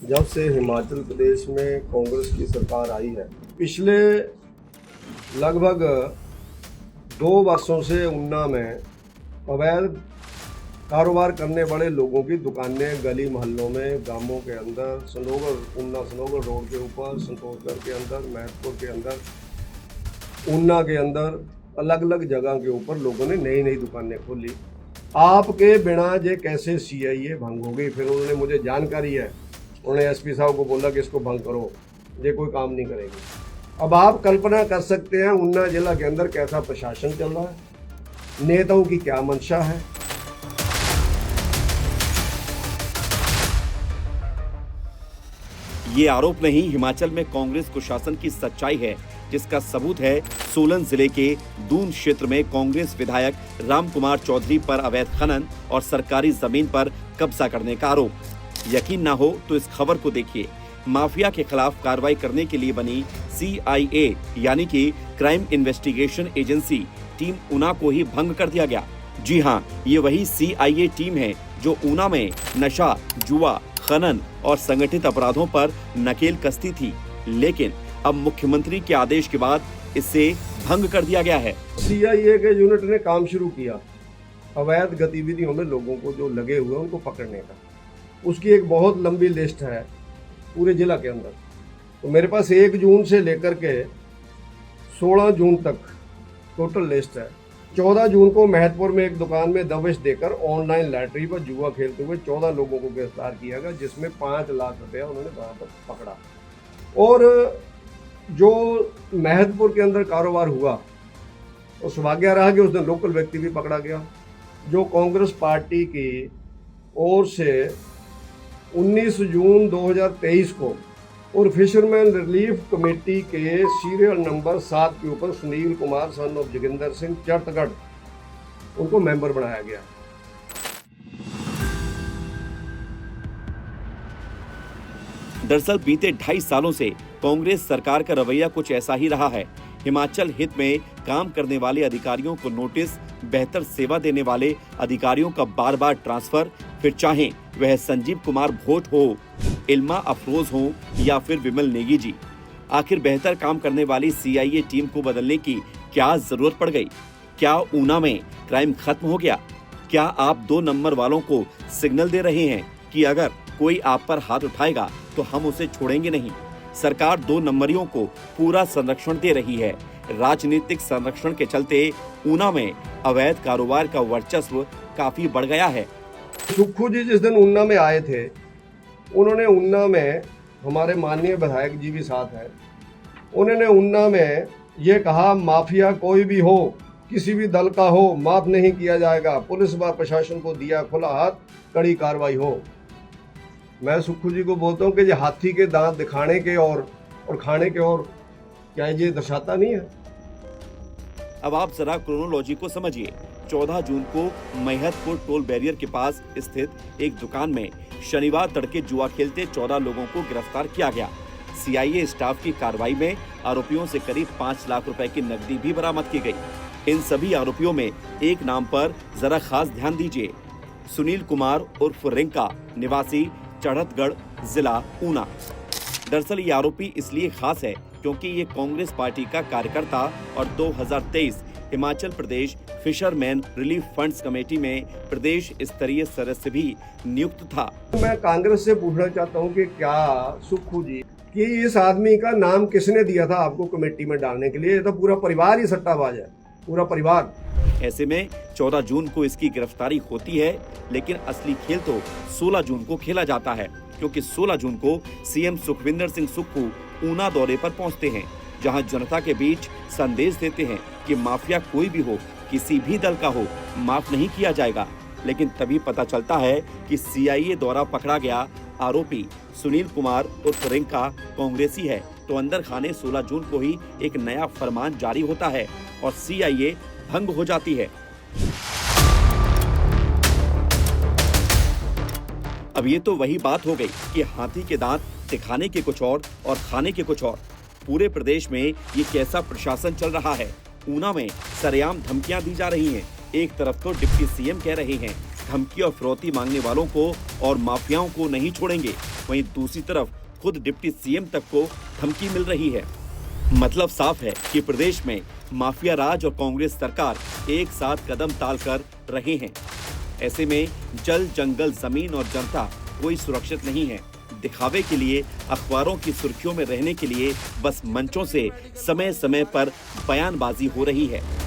जब से हिमाचल प्रदेश में कांग्रेस की सरकार आई है, पिछले लगभग 2 वर्षों से ऊना में अवैध कारोबार करने वाले लोगों की दुकानें गली मोहल्लों में, गांवों के अंदर, ऊना सनोगर रोड के ऊपर, संतोषगढ़ के अंदर, महतपुर के अंदर, ऊना के अंदर अलग अलग जगह के ऊपर लोगों ने नई नई दुकानें खोली। आपके बिना ये कैसे सीआईए भंग होगी? फिर उन्होंने मुझे जानकारी है, उन्होंने एसपी साहब को बोला कि इसको भंग करो, ये कोई काम नहीं करेगी। अब आप कल्पना कर सकते हैं ऊना जिला के अंदर कैसा प्रशासन चल रहा है, नेताओं की क्या मंशा है। ये आरोप नहीं, हिमाचल में कांग्रेस कुशासन की सच्चाई है, जिसका सबूत है सोलन जिले के दून क्षेत्र में कांग्रेस विधायक रामकुमार चौधरी पर अवैध खनन और सरकारी जमीन पर कब्जा करने का आरोप। यकीन ना हो तो इस खबर को देखिए। माफिया के खिलाफ कार्रवाई करने के लिए बनी CIA यानी कि crime investigation agency team Una को ही भंग कर दिया गया। जी हाँ, ये वही CIA टीम है जो ऊना में नशा, जुआ, खनन और संगठित अपराधों पर नकेल कसती थी, लेकिन अब मुख्यमंत्री के आदेश के बाद इसे भंग कर दिया गया है। CIA के यूनिट ने काम शुरू किया अवैध गतिविधियों में लोगों को जो लगे हुए उनको पकड़ने का। उसकी एक बहुत लंबी लिस्ट है पूरे जिला के अंदर। तो मेरे पास 1 जून से लेकर के 16 जून तक टोटल लिस्ट है। 14 जून को महतपुर में एक दुकान में दबिश देकर ऑनलाइन लॉटरी पर जुआ खेलते हुए 14 लोगों को गिरफ्तार किया गया, जिसमें 5 लाख रुपया उन्होंने वहाँ पर पकड़ा। और जो महतपुर के अंदर कारोबार हुआ, और सौभाग्य रहा कि उस दिन लोकल व्यक्ति भी पकड़ा गया, जो कांग्रेस पार्टी की ओर से 19 जून 2023 को और फिशरमैन रिलीफ कमेटी के सीरियल नंबर 7 के ऊपर सुनील कुमार सन ऑफ जोगिंदर सिंह चटगढ़, उनको मेंबर बनाया गया। दरअसल बीते 2.5 सालों से कांग्रेस सरकार का रवैया कुछ ऐसा ही रहा है। हिमाचल हित में काम करने वाले अधिकारियों को नोटिस, बेहतर सेवा देने वाले अधिकारियों का बार बार ट्रांसफर, फिर चाहे वह संजीव कुमार भोट हो, इल्मा अफरोज हो या फिर विमल नेगी जी। आखिर बेहतर काम करने वाली CIA टीम को बदलने की क्या जरूरत पड़ गई? क्या ऊना में क्राइम खत्म हो गया? क्या आप 2 नंबर वालों को सिग्नल दे रहे हैं कि अगर कोई आप पर हाथ उठाएगा तो हम उसे छोड़ेंगे नहीं? सरकार 2 नंबरियों को पूरा संरक्षण दे रही है। राजनीतिक संरक्षण के चलते ऊना में अवैध कारोबार का वर्चस्व काफी बढ़ गया है। सुक्खू जी जिस दिन ऊना में आए थे, उन्होंने ऊना में, हमारे माननीय विधायक जी भी साथ हैं, उन्होंने ऊना में ये कहा, माफिया कोई भी हो, किसी भी दल का हो, माफ नहीं किया जाएगा। पुलिस व प्रशासन को दिया खुला हाथ, कड़ी कार्रवाई हो। मैं सुक्खू जी को बोलता हूँ कि ये हाथी के दांत दिखाने के और खाने के और क्या ये दर्शाता नहीं है? अब आप जरा क्रोनोलॉजी को समझिए। 14 जून को महतपुर टोल बैरियर के पास स्थित एक दुकान में शनिवार तड़के जुआ खेलते 14 लोगों को गिरफ्तार किया गया। CIA स्टाफ की कार्रवाई में आरोपियों से करीब 5 लाख रुपए की नकदी भी बरामद की गई। इन सभी आरोपियों में एक नाम पर जरा खास ध्यान दीजिए, सुनील कुमार उर्फ रिंका, निवासी चढ़तगढ़, जिला ऊना। दरअसल ये आरोपी इसलिए खास है क्योंकि ये कांग्रेस पार्टी का कार्यकर्ता और 2023 Himachal Pradesh fisherman relief funds committee में प्रदेश स्तरीय सदस्य भी नियुक्त था। मैं कांग्रेस से पूछना चाहता हूं कि क्या सुक्खू जी, कि इस आदमी का नाम किसने दिया था आपको कमेटी में डालने के लिए? ये तो पूरा परिवार ही सट्टाबाज है, पूरा परिवार। ऐसे में 14 जून को इसकी गिरफ्तारी होती है, लेकिन असली खेल तो 16 जून को खेला जाता है, क्योंकि 16 जून को CM सुखविंदर सिंह सुक्खू ऊना दौरे पर पहुंचते हैं, जहां जनता के बीच संदेश देते हैं कि माफिया कोई भी हो, किसी भी दल का हो, माफ नहीं किया जाएगा। लेकिन तभी पता चलता है कि CIA द्वारा पकड़ा गया आरोपी सुनील कुमार उर्फ रिंका कांग्रेसी है, तो अंदर खाने 16 जून को ही एक नया फरमान जारी होता है और CIA भंग हो जाती है। अब ये तो वही बात हो गई कि हाथी के दांत दिखाने के कुछ और खाने के कुछ और। पूरे प्रदेश में ये कैसा प्रशासन चल रहा है? ऊना में सरेआम धमकियां दी जा रही हैं। एक तरफ तो डिप्टी CM कह रहे हैं धमकी और फिरौती मांगने वालों को और माफियाओं को नहीं छोड़ेंगे। वहीं दूसरी तरफ खुद डिप्टी सीएम तक को धमकी मिल रही है। मतलब साफ है कि प्रदेश में माफिया राज और कांग्रेस सरकार एक साथ कदम ताल कर रहे हैं। ऐसे में जल, जंगल, जमीन और जनता कोई सुरक्षित नहीं है। दिखावे के लिए, अखबारों की सुर्खियों में रहने के लिए बस मंचों से समय समय पर बयानबाजी हो रही है।